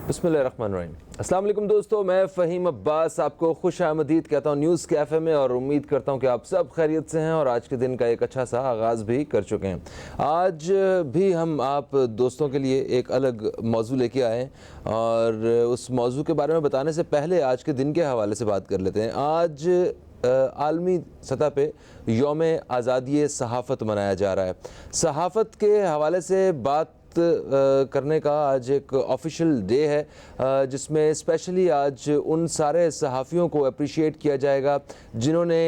बिस्मिल्लाहिर्रहमानिर्रहीम। अस्सलाम वालेकुम दोस्तों, मैं फ़हीम अब्बास आपको खुश आमदीद कहता हूँ न्यूज़ कैफ़े में और उम्मीद करता हूँ कि आप सब खैरियत से हैं और आज के दिन का एक अच्छा सा आगाज़ भी कर चुके हैं। आज भी हम आप दोस्तों के लिए एक अलग मौजू लेके आए हैं और उस मौजू के बारे में बताने से पहले आज के दिन के हवाले से बात कर लेते हैं। आज आलमी सतह पे यौम आज़ादी सहाफ़त मनाया जा रहा है। सहाफ़त के हवाले से बात करने का आज एक ऑफिशियल डे है जिसमें स्पेशली आज उन सारे सहाफ़ियों को अप्रिशिएट किया जाएगा जिन्होंने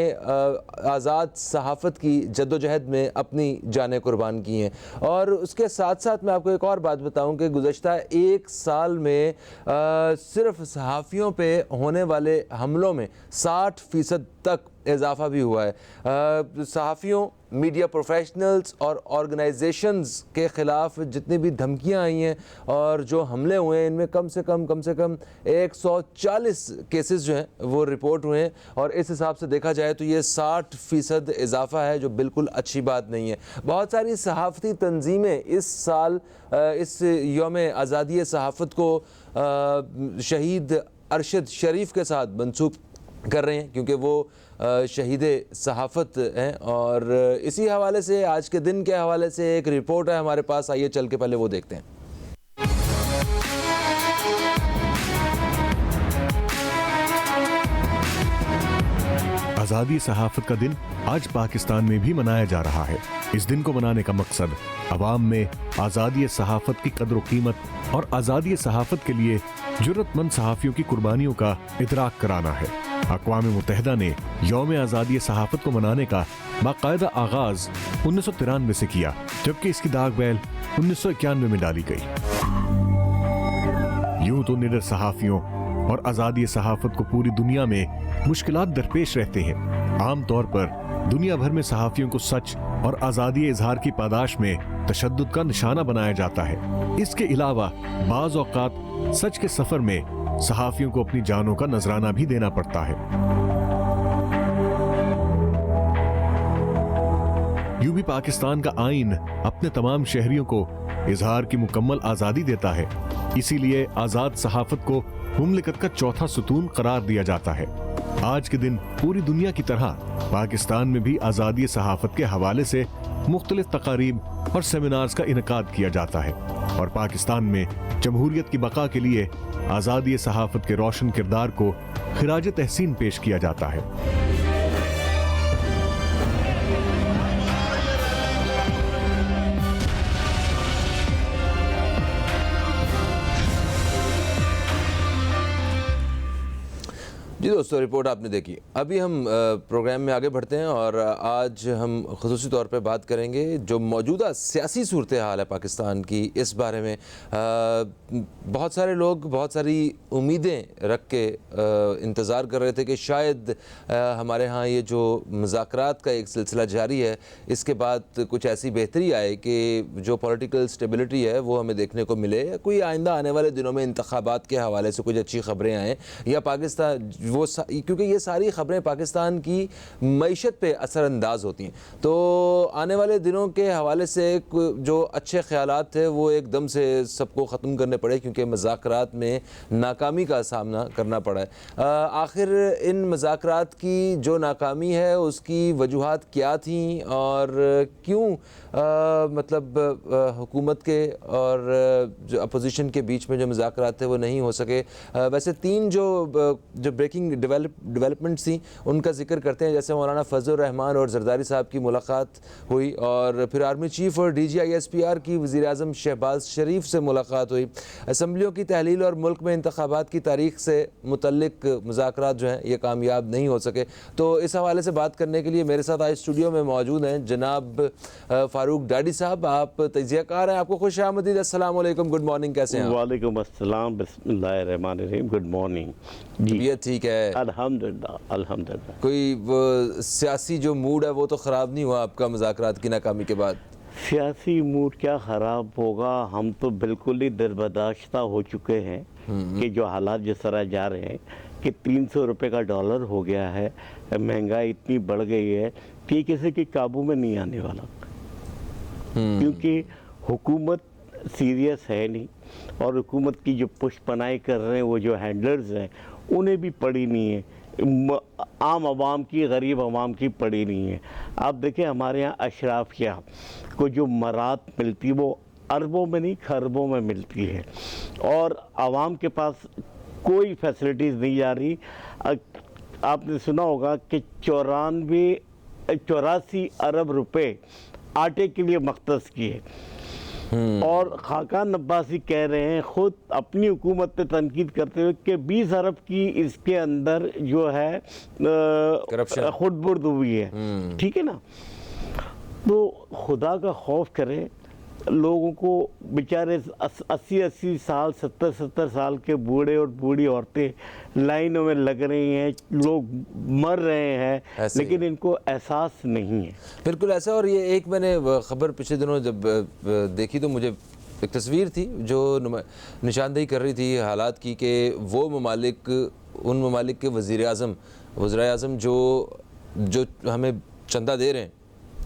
आज़ाद सहाफ़त की जद्दोजहद में अपनी जानें कुर्बान की हैं। और उसके साथ साथ मैं आपको एक और बात बताऊं कि गुज़श्ता एक साल में सिर्फ सहाफ़ियों पे होने वाले हमलों में 60% तक इजाफ़ा भी हुआ है। सहाफ़ियों, मीडिया प्रोफेशनल्स और ऑर्गेनाइजेशंस के ख़िलाफ़ जितनी भी धमकियां आई हैं और जो हमले हुए हैं, इनमें कम से कम 140 केसेस जो हैं वो रिपोर्ट हुए हैं और इस हिसाब से देखा जाए तो ये 60% इजाफ़ा है, जो बिल्कुल अच्छी बात नहीं है। बहुत सारी सहाफ़ती तंजीमें इस साल इस यौम आज़ादी सहाफ़त को शहीद अरशद शरीफ के साथ मंसूब कर रहे हैं क्योंकि वो शहीद सहाफ़त हैं। और इसी हवाले से आज के दिन के हवाले से एक रिपोर्ट है हमारे पास, आइए चल के पहले वो देखते हैं। आज़ादी सहाफ़त का दिन आज पाकिस्तान में भी मनाया जा रहा है। इस दिन को मनाने का मकसद अवाम में आज़ादी सहाफ़त की कद्र कीमत और आज़ादी सहाफ़त के लिए जुर्रतमंद सहाफ़ियों की कुर्बानियों का इदराक कराना है। अक़वाम मुत्तहिदा ने यौम आज़ादी सहाफ़त को मनाने का बाकायदा आगाज़ 1993 से किया, जबकि इसकी दाग बैल 1991 में डाली गई। यूं तो निडर सहाफ़ियों और आज़ादी सहाफ़त को पूरी दुनिया में मुश्किलात दरपेश रहते हैं। आमतौर पर दुनिया भर में सहाफ़ियों को सच और आज़ादी इजहार की पादाश में तशद्दुद का निशाना बनाया जाता है। इसके अलावा बाज़ औक़ात सच के सफ़र में सहाफ़ियों को अपनी जानों का नजराना भी देना पड़ता है। यूं भी पाकिस्तान का आईन अपने तमाम शहरियों को इजहार की मुकम्मल आज़ादी देता है, इसीलिए आज़ाद सहाफ़त को मुमलिकत का चौथा सुतून करार दिया जाता है। आज के दिन पूरी दुनिया की तरह पाकिस्तान में भी आज़ादी सहाफ़त के हवाले से मुख्तलिफ तकारीब और सेमिनार्स का इनकाद किया जाता है और पाकिस्तान में जमहूरियत की बका के लिए आज़ादी सहाफ़त के रोशन किरदार को खिराज तहसीन पेश किया जाता है। जी दोस्तों, रिपोर्ट आपने देखी। अभी हम प्रोग्राम में आगे बढ़ते हैं और आज हम ख़ुसूसी तौर पे बात करेंगे जो मौजूदा सियासी सूरत हाल है पाकिस्तान की, इस बारे में बहुत सारे लोग बहुत सारी उम्मीदें रख के इंतज़ार कर रहे थे कि शायद हमारे यहाँ ये जो मुज़ाकरात का एक सिलसिला जारी है, इसके बाद कुछ ऐसी बेहतरी आए कि जो पॉलिटिकल स्टेबिलिटी है वो हमें देखने को मिले, या कोई आइंदा आने वाले दिनों में इंतखाबात के हवाले से कुछ अच्छी ख़बरें आएँ, या पाकिस्तान क्योंकि ये सारी ख़बरें पाकिस्तान की मईशत पे असरअंदाज होती हैं, तो आने वाले दिनों के हवाले से जो अच्छे ख्यालात थे वो एकदम से सबको ख़त्म करने पड़े क्योंकि मज़ाकरात में नाकामी का सामना करना पड़ा है। आखिर इन मज़ाकरात की जो नाकामी है उसकी वजूहात क्या थी और क्यों मतलब हुकूमत के और जो अपोजिशन के बीच में जो मज़ाकरात थे वो नहीं हो सके। वैसे तीन जो ब्रेकिंग डेवलपमेंट्स थी उनका जिक्र करते हैं, जैसे मौलाना फजलुर रहमान और जरदारी साहब की मुलाकात हुई और फिर आर्मी चीफ और DGISPR की वज़ीर आज़म शहबाज शरीफ से मुलाकात हुई। असम्बलियों की तहलील और मुल्क में इंतखाबात की तारीख से मुतल्लिक मुज़ाकरात जो हैं ये कामयाब नहीं हो सके। तो इस हवाले से बात करने के लिए मेरे साथ आज स्टूडियो में मौजूद हैं जनाब फ़ारूक डाडी साहब। आप तजियाकार हैं, आपको खुश आमदीद। अस्सलाम वालेकुम, गुड मॉर्निंग, कैसे हैं? वालेकुम अस्सलाम, बिस्मिल्लाहिर्रहमानिर्रहीम, गुड मॉर्निंग जी। ये ठीक है, अल्हम्दुलिल्लाह अल्हम्दुलिल्लाह। कोई वो सियासी जो मूड है वो तो ख़राब नहीं हुआ आपका मुज़ाकरात की नाकामी के बाद? सियासी मूड क्या ख़राब होगा, हम तो बिल्कुल ही दिलबर्दाश्ता हो चुके हैं कि जो हालात जिस तरह जा रहे हैं कि 300 रुपये का डॉलर हो गया है, महंगाई इतनी बढ़ गई है कि किसी के काबू में नहीं आने वाला, क्योंकि हुकूमत सीरियस है नहीं, और हुकूमत की जो पुष्पनाई कर रहे हैं वो जो हैंडलर्स हैं उन्हें भी पड़ी नहीं है, आम आवाम की, गरीब आवाम की पड़ी नहीं है। आप देखें हमारे यहाँ अशराफिया को जो मरात मिलती वो अरबों में नहीं खरबों में मिलती है, और आवाम के पास कोई फैसिलिटीज़ नहीं जा रही। आपने सुना होगा कि 84 अरब रुपए आटे के लिए मख्तस किए, और खाकान अब्बासी कह रहे हैं खुद अपनी हुकूमत पे तनकीद करते हुए कि 20 अरब की इसके अंदर जो है करप्शन खुदबुर्द हुई है। ठीक है ना, तो खुदा का खौफ करें। लोगों को बेचारे 80 साल 70 साल के बूढ़े और बूढ़ी औरतें लाइनों में लग रही हैं, लोग मर रहे हैं, लेकिन इनको एहसास नहीं है। बिल्कुल ऐसा। और ये एक मैंने खबर पिछले दिनों जब देखी तो मुझे एक तस्वीर थी जो निशानदेही कर रही थी हालात की, कि वो ममालिक, उन ममालिक के वज़ीर आज़म जो हमें चंदा दे रहे हैं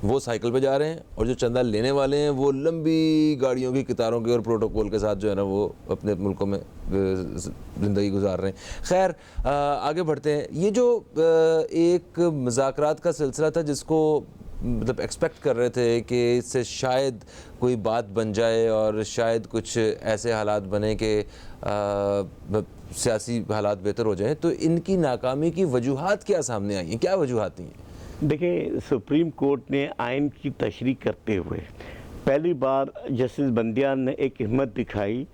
वो साइकिल पे जा रहे हैं, और जो चंदा लेने वाले हैं वो लंबी गाड़ियों की कतारों के और प्रोटोकॉल के साथ जो है ना वो अपने मुल्कों में ज़िंदगी गुजार रहे हैं। खैर आगे बढ़ते हैं। ये जो एक मुज़ाकरात का सिलसिला था जिसको मतलब एक्सपेक्ट कर रहे थे कि इससे शायद कोई बात बन जाए और शायद कुछ ऐसे हालात बने कि सियासी हालात बेहतर हो जाएं, तो इनकी नाकामी की वजूहात क्या सामने आई हैं? क्या वजूहात हैं? देखिए, सुप्रीम कोर्ट ने आइन की तशरीह करते हुए पहली बार जस्टिस बंदियान ने एक हिम्मत दिखाई,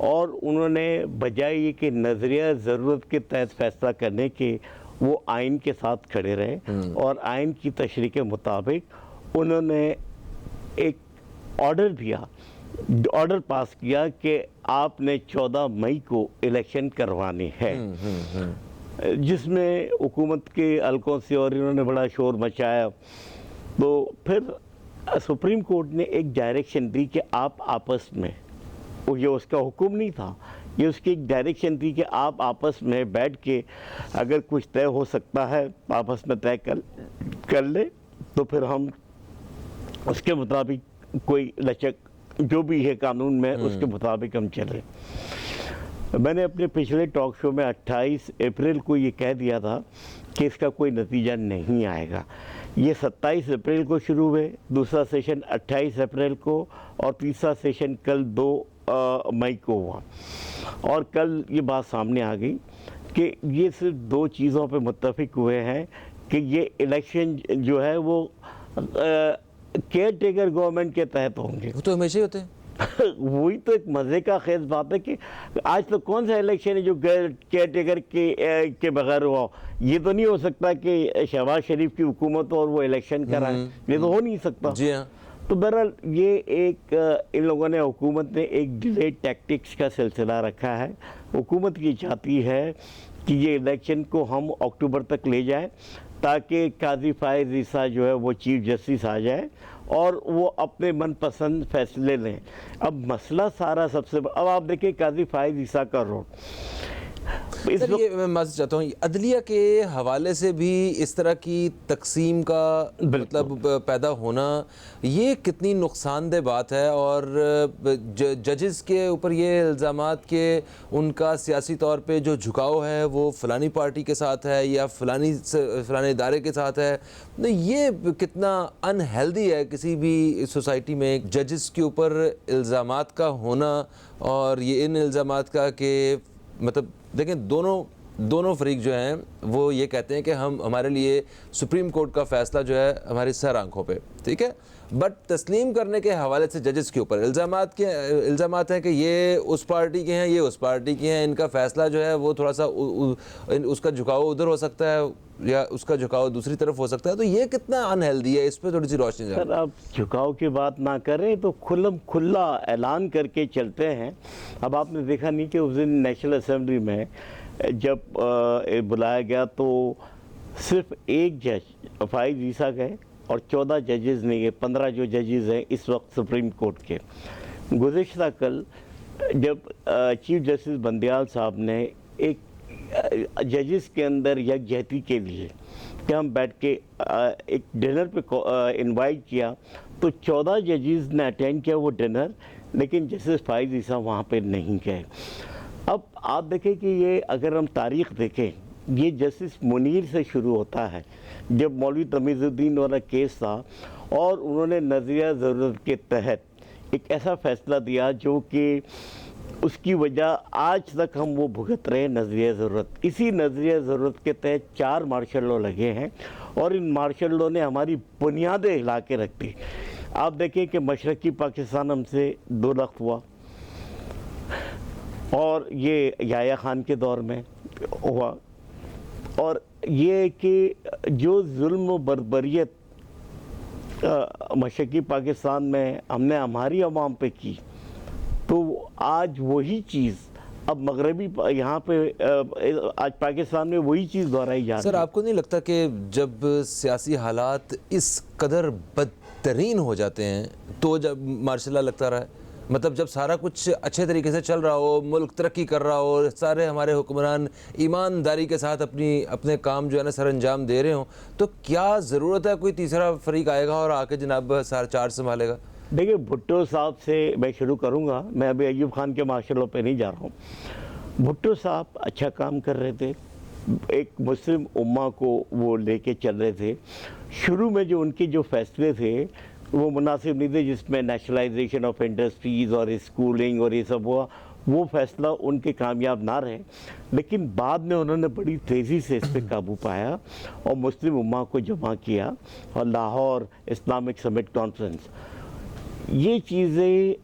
और उन्होंने बजाय ये कि नज़रिया ज़रूरत के तहत फैसला करने के वो आइन के साथ खड़े रहे, और आइन की तशरीह के मुताबिक उन्होंने एक ऑर्डर पास किया कि आपने 14 मई को इलेक्शन करवाने हैं, जिसमें हुकूमत के हल्कों से और इन्होंने बड़ा शोर मचाया। तो फिर सुप्रीम कोर्ट ने एक डायरेक्शन दी कि आप आपस में, ये उसका हुक्म नहीं था, ये उसकी एक डायरेक्शन थी कि आप आपस में बैठ के अगर कुछ तय हो सकता है आपस में तय कर ले, तो फिर हम उसके मुताबिक कोई लचक जो भी है कानून में उसके मुताबिक हम चलें। मैंने अपने पिछले टॉक शो में 28 अप्रैल को ये कह दिया था कि इसका कोई नतीजा नहीं आएगा। ये 27 अप्रैल को शुरू हुए, दूसरा सेशन 28 अप्रैल को, और तीसरा सेशन कल 2 मई को हुआ। और कल ये बात सामने आ गई कि ये सिर्फ 2 चीज़ों पे मुत्तफिक हुए हैं कि ये इलेक्शन जो है वो केयर टेकर गवर्नमेंट के तहत होंगे। वो तो हमेशा ही होते हैं। वही तो एक मज़े का खेज बात है कि आज तो कौन सा इलेक्शन है जो केयर टेकर के बगैर हुआ। ये तो नहीं हो सकता कि शहबाज शरीफ की हुकूमत और वो इलेक्शन कराए, ये तो हो नहीं सकता। जी हाँ। तो बहरहाल ये एक इन लोगों ने, हुकूमत ने एक डिले टैक्टिक्स का सिलसिला रखा है। हुकूमत ये चाहती है कि ये इलेक्शन को हम अक्टूबर तक ले जाए ताकि काजी फायज़ ईसा जो है वो चीफ जस्टिस आ जाए और वो अपने मनपसंद फैसले लें। अब मसला सारा अब आप देखिए काजी फायज़ ईसा का रोल सर, ये मैं माफ़ी चाहता हूँ, अदलिया के हवाले से भी इस तरह की तकसीम का मतलब पैदा होना ये कितनी नुकसानदेह बात है। और जजेस के ऊपर ये इल्ज़ामात के उनका सियासी तौर पे जो झुकाव है वो फ़लानी पार्टी के साथ है या फ़लाने इदारे के साथ है, तो ये कितना अनहेल्दी है किसी भी सोसाइटी में जजेस के ऊपर इल्ज़ामात का होना। और ये इन इल्ज़ामात का कि मतलब देखें दोनों फरीक जो हैं वो ये कहते हैं कि हमारे लिए सुप्रीम कोर्ट का फ़ैसला जो है हमारी सर आंखों पे, ठीक है, बट तस्लीम करने के हवाले से जजेस के ऊपर इल्ज़ामात हैं कि ये उस पार्टी के हैं, ये उस पार्टी के हैं, इनका फ़ैसला जो है वो थोड़ा सा उसका झुकाव उधर हो सकता है या उसका झुकाव दूसरी तरफ हो सकता है। तो ये कितना अनहेल्दी है, इस पर थोड़ी सी रोशनी। सर, आप झुकाव की बात ना करें तो खुला ऐलान करके चलते हैं। अब आपने देखा नहीं कि उस दिन नेशनल असेंबली में जब बुलाया गया तो सिर्फ एक जज फायज़ ईसा गए और 14 जजेस नहीं गए, 15 जो जजेस हैं इस वक्त सुप्रीम कोर्ट के। गुज़िश्ता कल जब चीफ जस्टिस बंदियाल साहब ने एक जजेस के अंदर यकजहती के लिए कि हम बैठ के एक डिनर पे इनवाइट किया, तो 14 जजेस ने अटेंड किया वो डिनर, लेकिन जस्टिस फाइज ईसा वहाँ पे नहीं गए। अब आप देखें कि ये अगर हम तारीख देखें, ये जस्टिस मुनीर से शुरू होता है, जब मौलवी तमीज़ुद्दीन वाला केस था और उन्होंने नज़रिया ज़रूरत के तहत एक ऐसा फ़ैसला दिया जो कि उसकी वजह आज तक हम वो भुगत रहे हैं, नज़रिया ज़रूरत। इसी नज़रिया ज़रूरत के तहत 4 मार्शल लॉ लगे हैं और इन मार्शल लॉ ने हमारी बुनियादें हिला के रख दी। आप देखें कि मशरक़ी पाकिस्तान हमसे 2 लाख हुआ और ये याया खान के दौर में हुआ, और ये कि जो जुल्म बर्बरियत मशरक़ी पाकिस्तान में हमने हमारी अवाम पे की, तो आज वही चीज़ अब मगरबी यहाँ पे आज पाकिस्तान में वही चीज़ दोहराई जा रही है। सर, आपको नहीं लगता कि जब सियासी हालात इस कदर बदतरीन हो जाते हैं तो जब मार्शल लॉ लगता रहा है, मतलब जब सारा कुछ अच्छे तरीके से चल रहा हो, मुल्क तरक्की कर रहा हो, सारे हमारे हुक्मरान ईमानदारी के साथ अपने काम जो है ना सर अंजाम दे रहे हो, तो क्या ज़रूरत है कोई तीसरा फरीक आएगा और आके जनाब सारा चार्ज संभालेगा? देखिए, भुट्टो साहब से मैं शुरू करूंगा, मैं अभी अयूब खान के मार्शल लॉ पे नहीं जा रहा हूँ। भुट्टो साहब अच्छा काम कर रहे थे, एक मुस्लिम उम्मा को वो लेके चल रहे थे। शुरू में जो उनके जो फैसले थे वो मुनासिब नहीं थे, जिसमें नेशनलाइजेशन ऑफ इंडस्ट्रीज़ और स्कूलिंग और ये सब हुआ, वो फैसला उनके कामयाब ना रहे। लेकिन बाद में उन्होंने बड़ी तेज़ी से इस पर काबू पाया और मुस्लिम उम्मा को जमा किया, और लाहौर इस्लामिक समिट कॉन्फ्रेंस, ये चीज़ें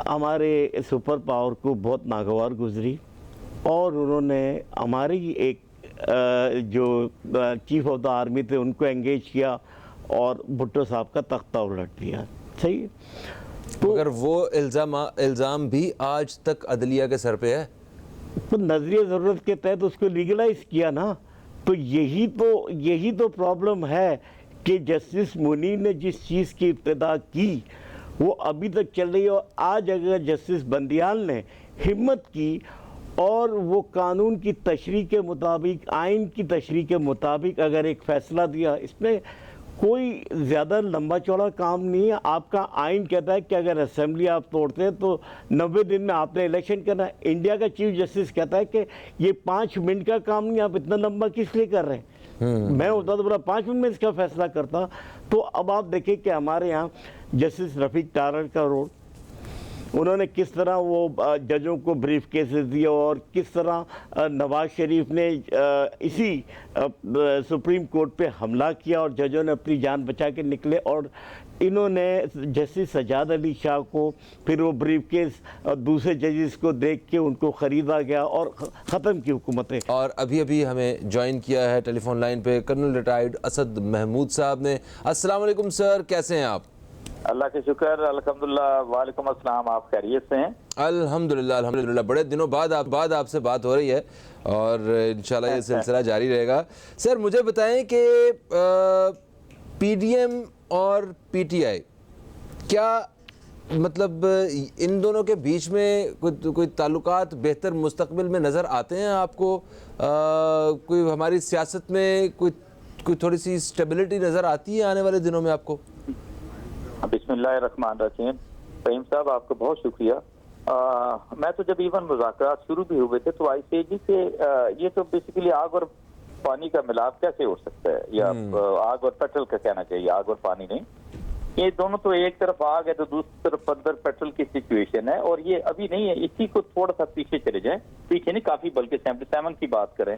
हमारे सुपर पावर को बहुत नागवार गुजरी और उन्होंने हमारी एक जो चीफ ऑफ द आर्मी थे उनको एंगेज किया और भुट्टो साहब का तख्ता उलट दिया। सही है, तो अगर वो इल्ज़ाम भी आज तक अदलिया के सर पे है, तो नज़रिया ज़रूरत के तहत उसको लीगलाइज किया ना, तो यही तो प्रॉब्लम है कि जस्टिस मुनीर ने जिस चीज़ की इब्तिदा की वो अभी तक चल रही है। और आज अगर जस्टिस बंदियाल ने हिम्मत की और वो कानून की तशरीह के मुताबिक, आइन की तशरीह के मुताबिक अगर एक फ़ैसला दिया, इसमें कोई ज़्यादा लंबा चौड़ा काम नहीं है। आपका आइन कहता है कि अगर असेंबली आप तोड़ते हैं तो 90 दिन में आपने इलेक्शन करना है। इंडिया का चीफ जस्टिस कहता है कि ये 5 मिनट का काम नहीं, आप इतना लंबा किस लिए कर रहे हैं। मैं होता तो पूरा 5 मिनट में इसका फैसला करता। तो अब आप देखें कि हमारे यहाँ जस्टिस रफ़ीक तारड़ का रोल, उन्होंने किस तरह वो जजों को ब्रीफ केसेस दिए और किस तरह नवाज शरीफ ने इसी सुप्रीम कोर्ट पे हमला किया और जजों ने अपनी जान बचा के निकले, और इन्होंने जस्टिस सजाद अली शाह को फिर वो ब्रीफ केस दूसरे जजेस को देख के उनको ख़रीदा गया और ख़त्म की हुकूमतें। और अभी हमें ज्वाइन किया है टेलीफोन लाइन पे कर्नल रिटायर्ड असद महमूद साहब ने। अस्सलाम वालेकुम सर, कैसे हैं आप? अल्लाह के शुक्र, अल्हम्दुलिल्लाह। वालेकुम अस्सलाम, आप खैरियत से हैं? अल्हम्दुलिल्लाह, बड़े दिनों बाद आपसे बात हो रही है और इंशाल्लाह ये सिलसिला जारी रहेगा। सर, मुझे बताएं कि पीडीएम और पीटीआई, क्या मतलब इन दोनों के बीच में कोई ताल्लुकात बेहतर मुस्तकबिल में नज़र आते हैं आपको? कोई हमारी सियासत में कोई थोड़ी सी स्टेबिलिटी नज़र आती है आने वाले दिनों में आपको? बिस्मिल्लाहिर्रहमानिर्रहीम। फ़हीम साहब, आपका बहुत शुक्रिया। मैं तो जब इवन मुज़ाकरात शुरू भी हुए थे तो आई से जी कि ये तो बेसिकली आग और पानी का मिलाप कैसे हो सकता है, या आग और पेट्रोल का कहना चाहिए, आग और पानी नहीं। ये दोनों तो एक तरफ आग है तो दूसरी तरफ अंदर पेट्रोल की सिचुएशन है, और ये अभी नहीं है। इसी को थोड़ा सा पीछे चले जाएं, पीछे नहीं काफी, बल्कि 77 की बात करें,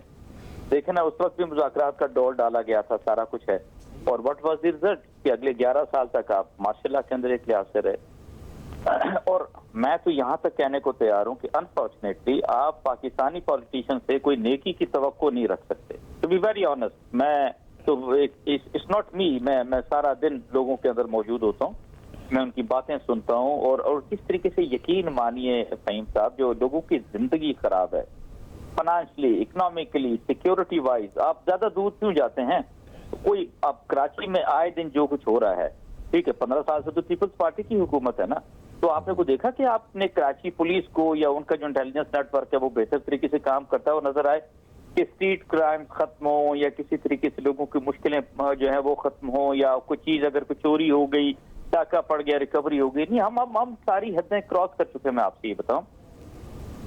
देखें ना, उस वक्त भी मुज़ाकरात का दौर डाला गया था, सारा कुछ है। और व्हाट वाज द रिजल्ट कि अगले 11 साल तक आप माशाल्लाह के अंदर एक लिहाज से रहे। और मैं तो यहाँ तक कहने को तैयार हूँ कि अनफॉर्चुनेटली आप पाकिस्तानी पॉलिटिशियन से कोई नेकी की तवक्को नहीं रख सकते। टू बी वेरी ऑनेस्ट, मैं तो इट्स नॉट मी, मैं सारा दिन लोगों के अंदर मौजूद होता हूँ, मैं उनकी बातें सुनता हूँ, और किस तरीके से यकीन मानिए फ़हीम साहब, जो लोगों की जिंदगी खराब है फाइनेंशियली, इकोनॉमिकली, सिक्योरिटी वाइज, आप ज्यादा दूर क्यों जाते हैं? कोई आप कराची में आए दिन जो कुछ हो रहा है, ठीक है, 15 साल से तो पीपल्स पार्टी की हुकूमत है ना, तो आपने को देखा कि आपने कराची पुलिस को या उनका जो इंटेलिजेंस नेटवर्क है वो बेहतर तरीके से काम करता है, वो नजर आए कि स्ट्रीट क्राइम खत्म हो या किसी तरीके से लोगों की मुश्किलें जो है वो खत्म हो, या कोई चीज अगर कोई चोरी हो गई टाका पड़ गया, रिकवरी हो गई। नहीं, हम सारी हदें क्रॉस कर चुके हैं। मैं आपसे ये बताऊं,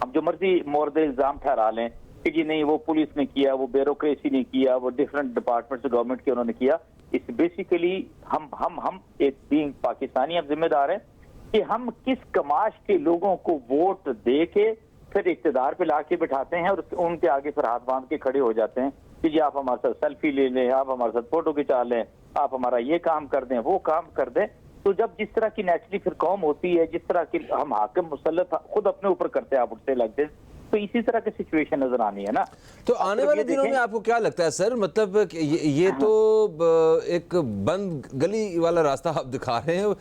हम जो मर्जी मोर्दे इल्जाम ठहरा लें कि जी नहीं वो पुलिस ने किया, वो ब्यूरोक्रेसी ने किया, वो डिफरेंट डिपार्टमेंट से गवर्नमेंट के उन्होंने किया। इस बेसिकली हम एक बीइंग पाकिस्तानी हम जिम्मेदार हैं कि हम किस कमाश के लोगों को वोट दे के फिर इक्तदार पे ला के बिठाते हैं और उनके आगे फिर हाथ बांध के खड़े हो जाते हैं कि जी आप हमारे साथ सेल्फी ले लें, आप हमारे साथ फोटो खिंचा लें, आप हमारा ये काम कर दें, वो काम कर दें। तो जब जिस तरह की नेचुरली फिर कौम होती है, जिस तरह की हम हाकिम मुसल्लत खुद अपने ऊपर करते हैं, आप उठते लगते, तो इसी तरह की सिचुएशन नजर आनी है ना। तो आने वाले दिनों में आपको क्या लगता है सर, मतलब कि ये तो एक बंद गली वाला रास्ता आप दिखा रहे हैं,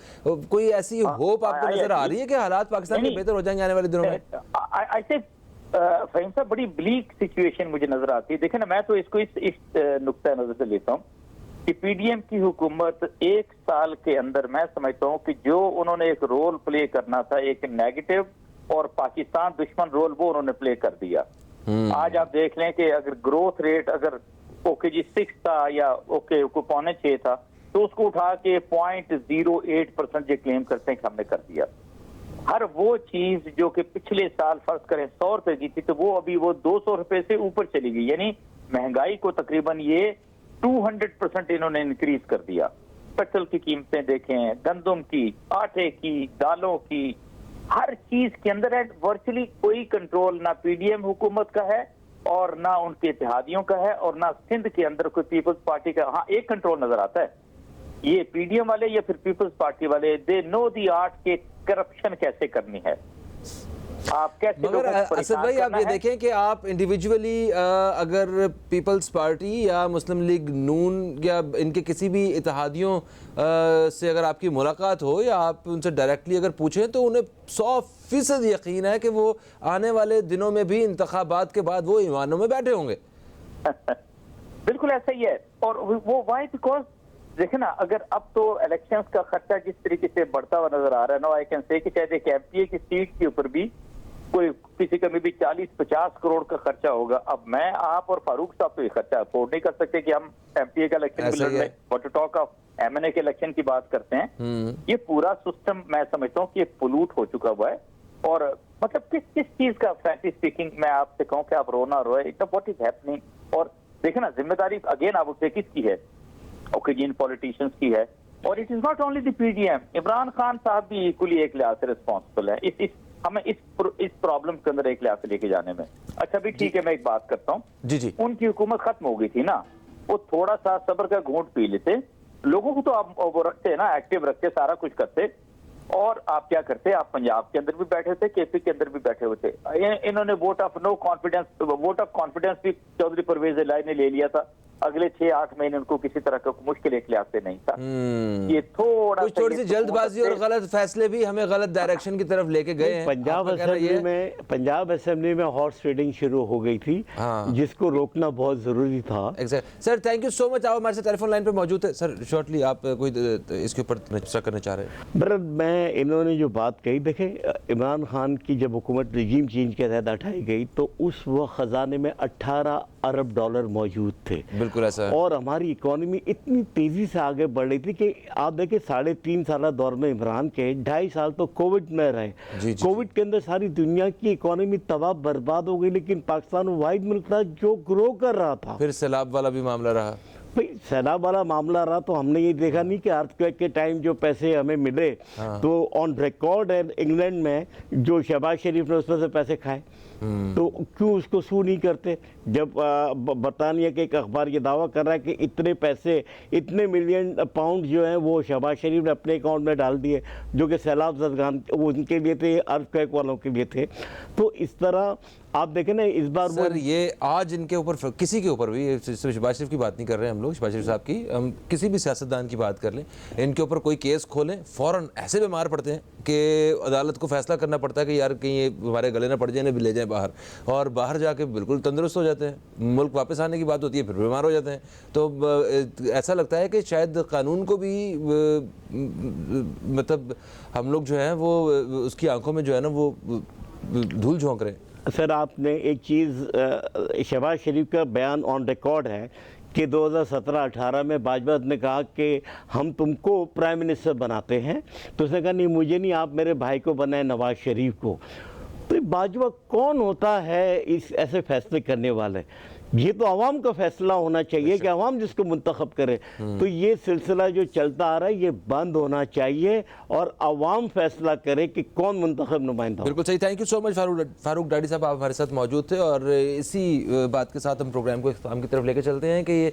कोई ऐसी होप आपको नजर आ रही है कि हालात पाकिस्तान में बेहतर हो जाएंगे आने वाले दिनों में? ऐसे फहीम साहब बड़ी ब्लीक सिचुएशन मुझे नजर आती है। देखें ना, मैं तो इसको इस नुक्ता नजर से लेता हूँ कि पीडीएम की हुकूमत 1 साल के अंदर मैं समझता हूँ कि जो उन्होंने एक रोल प्ले करना था, एक नेगेटिव और पाकिस्तान दुश्मन रोल, वो उन्होंने प्ले कर दिया। आज आप देख लें कि अगर ग्रोथ रेट अगर ओके जी 6 था या ओके 5.6 था, तो उसको उठा के 0.08% जो क्लेम करते हैं कि हमने कर दिया। हर वो चीज जो कि पिछले साल फर्ज करें 100 रुपए की थी, तो वो अभी वो 200 रुपए से ऊपर चली गई। यानी महंगाई को तकरीबन ये 200% इन्होंने इंक्रीज कर दिया। पेट्रोल की कीमतें देखें, गंदम की, आटे की, दालों की, हर चीज के अंदर है। वर्चुअली कोई कंट्रोल ना पीडीएम हुकूमत का है और ना उनके इत्तेहादियों का है और ना सिंध के अंदर कोई पीपल्स पार्टी का। हाँ, एक कंट्रोल नजर आता है, ये पीडीएम वाले या फिर पीपल्स पार्टी वाले, दे नो दी आर्ट के करप्शन कैसे करनी है, आप कैसे। मगर असद भाई आप ये देखें कि आप इंडिविजुअली अगर पीपल्स पार्टी या मुस्लिम लीग नून या इनके किसी भी इत्तेहादियों से अगर आपकी मुलाकात हो या आप उनसे डायरेक्टली अगर पूछें, तो उन्हें 100% यकीन है कि वो आने वाले दिनों में भी इंतखाबात के बाद वो ईमानों में बैठे होंगे। बिल्कुल ऐसा ही है। और वो वाई बिकॉज देखे ना, अगर अब तो इलेक्शंस का खर्चा जिस तरीके से बढ़ता हुआ नजर आ रहा है, नो आई कैन से कि शायद एक एमपीए की सीट के ऊपर भी कोई किसी का भी 40-50 करोड़ का खर्चा होगा। अब मैं, आप और फारूक साहब तो ये खर्चा अफोर्ड नहीं कर सकते कि हम एमपीए का इलेक्शन लड़ रहे, but to talk of MNA के इलेक्शन की बात करते हैं। ये पूरा सिस्टम मैं समझता हूँ कि पोलूट हो चुका हुआ है। और मतलब किस चीज का, फ्रैंकली स्पीकिंग मैं आपसे कहूँ कि आप रोना रोए, इतना व्हाट इज हैपनिंग। और देखे ना, जिम्मेदारी अगेन आप उससे किसकी है? ओके जी, इन पॉलिटिशियंस की है। और it is not only the PDM, Imran Khan साहब भी इक्वली एक लिहाज से रिस्पॉन्सिबल है हमें इस प्रॉब्लम के अंदर एक लिहाज से लेके जाने में। अच्छा भी ठीक है, मैं एक बात करता हूँ जी जी, उनकी हुकूमत खत्म हो गई थी ना, वो थोड़ा सा सब्र का घूंट पी लेते, लोगों को तो आप वो रखते ना, एक्टिव रखते, सारा कुछ करते। और आप क्या करते, आप पंजाब के अंदर भी बैठे थे, केपी के अंदर भी बैठे हुए थे। इन्होंने vote of no confidence, vote of confidence भी चौधरी परवेज इलाही ने ले लिया था। अगले 6-8 महीने उनको किसी तरह का मुश्किल एक लिहाज से नहीं था। ये थोड़ी सी जल्दबाजी और गलत फैसले भी हमें गलत डायरेक्शन की तरफ लेके गए हैं। पंजाब असेंबली में हॉर्स ट्रेडिंग शुरू हो गई थी, जिसको रोकना बहुत जरूरी था। Sir thank you so much. आप हमारे साथ टेलीफोन लाइन पे मौजूद है। सर शॉर्टली आप कोई इसके ऊपर चर्चा करना चाह रहे हैं? ब्रदर, मैं इन्होंने जो बात कही, देखें इमरान खान की जब हुकूमत रिजीम चेंज के तहत हटाई गई, तो उस वक्त खजाने में 18 अरब डॉलर मौजूद थे। बिल्कुल ऐसा है। और हमारी इकोनॉमी इतनी तेजी से आगे बढ़ रही थी कि आप देखिए 3.5 साल दौर में इमरान के 2.5 साल तो कोविड में रहे। कोविड के अंदर सारी दुनिया की इकोनॉमी तबाह बर्बाद हो गई, लेकिन पाकिस्तान वाहिद मुल्क था जो ग्रो कर रहा था। फिर सैलाब वाला भी मामला रहा। भाई सैलाब वाला मामला रहा तो हमने ये देखा नहीं कि अर्थक्वेक के टाइम जो पैसे हमें मिले, तो ऑन रिकॉर्ड है इंग्लैंड में जो शहबाज शरीफ ने उसमें से पैसे खाए, तो क्यों उसको सू नहीं करते? जब बरतानिया के एक अखबार ये दावा कर रहा है कि इतने पैसे, इतने मिलियन पाउंड जो हैं वो शहबाज शरीफ ने अपने अकाउंट में डाल दिए, जो कि सैलाब ज़दगान वो उनके लिए थे, अर्थक्वेक वालों के लिए थे। तो इस तरह आप देखें ना, इस बार सर ये आज इनके ऊपर किसी के ऊपर भी, शहबाज शरीफ की बात नहीं कर रहे हैं हम लोग, शहबाज शरीफ साहब की, हम किसी भी सियासतदान की बात कर लें, इनके ऊपर कोई केस खोलें, फ़ौरन ऐसे बीमार पड़ते हैं कि अदालत को फैसला करना पड़ता है कि यार कहीं ये हमारे गले ना पड़ जाए, भी ले जाएं बाहर, और बाहर जाके बिल्कुल तंदुरुस्त हो जाते हैं। मुल्क वापस आने की बात होती है, फिर बीमार हो जाते हैं। तो ऐसा लगता है कि शायद कानून को भी मतलब हम लोग जो है वो उसकी आंखों में जो है ना वो धूल झोंक रहे हैं। सर आपने एक चीज़, शहबाज शरीफ का बयान ऑन रिकॉर्ड है कि 2017-18 में बाजवा ने कहा कि हम तुमको प्राइम मिनिस्टर बनाते हैं, तो उसने कहा नहीं मुझे नहीं, आप मेरे भाई को बनाए नवाज शरीफ को। तो बाजवा कौन होता है इस ऐसे फैसले करने वाले? ये तो अवाम का फैसला होना चाहिए कि अवाम जिसको मुंतखब करे। तो ये सिलसिला जो चलता आ रहा है ये बंद होना चाहिए और अवाम फैसला करे कि कौन मुंतखब नुमाइंदा हो। बिल्कुल सही। Thank you so much Farooq daddy साहब, आप हमारे साथ मौजूद थे और इसी बात के साथ हम प्रोग्राम को इख्तिताम की तरफ लेकर चलते हैं कि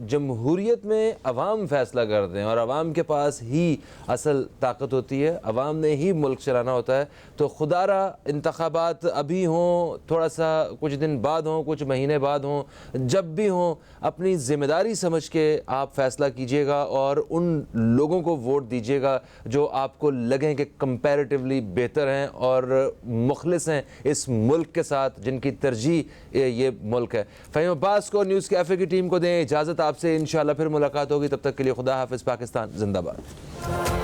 जमहूरियत में अवाम फैसला करते हैं और अवाम के पास ही असल ताकत होती है, अवाम ने ही मुल्क चलाना होता है। तो खुदारा इंतखाबात अभी हों, थोड़ा सा कुछ दिन बाद हों, कुछ महीने बाद हों, जब भी हों, अपनी जिम्मेदारी समझ के आप फैसला कीजिएगा और उन लोगों को वोट दीजिएगा जो आपको लगें कि कंपैरेटिवली बेहतर हैं और मुखलिस हैं इस मुल्क के साथ, जिनकी तरजीह ये मुल्क है। फ़हीम अब्बास को, न्यूज़ कैफ़े की टीम को दें इजाज़त। आपसे इंशाअल्लाह फिर मुलाकात होगी, तब तक के लिए खुदा हाफ़िज़। पाकिस्तान जिंदाबाद।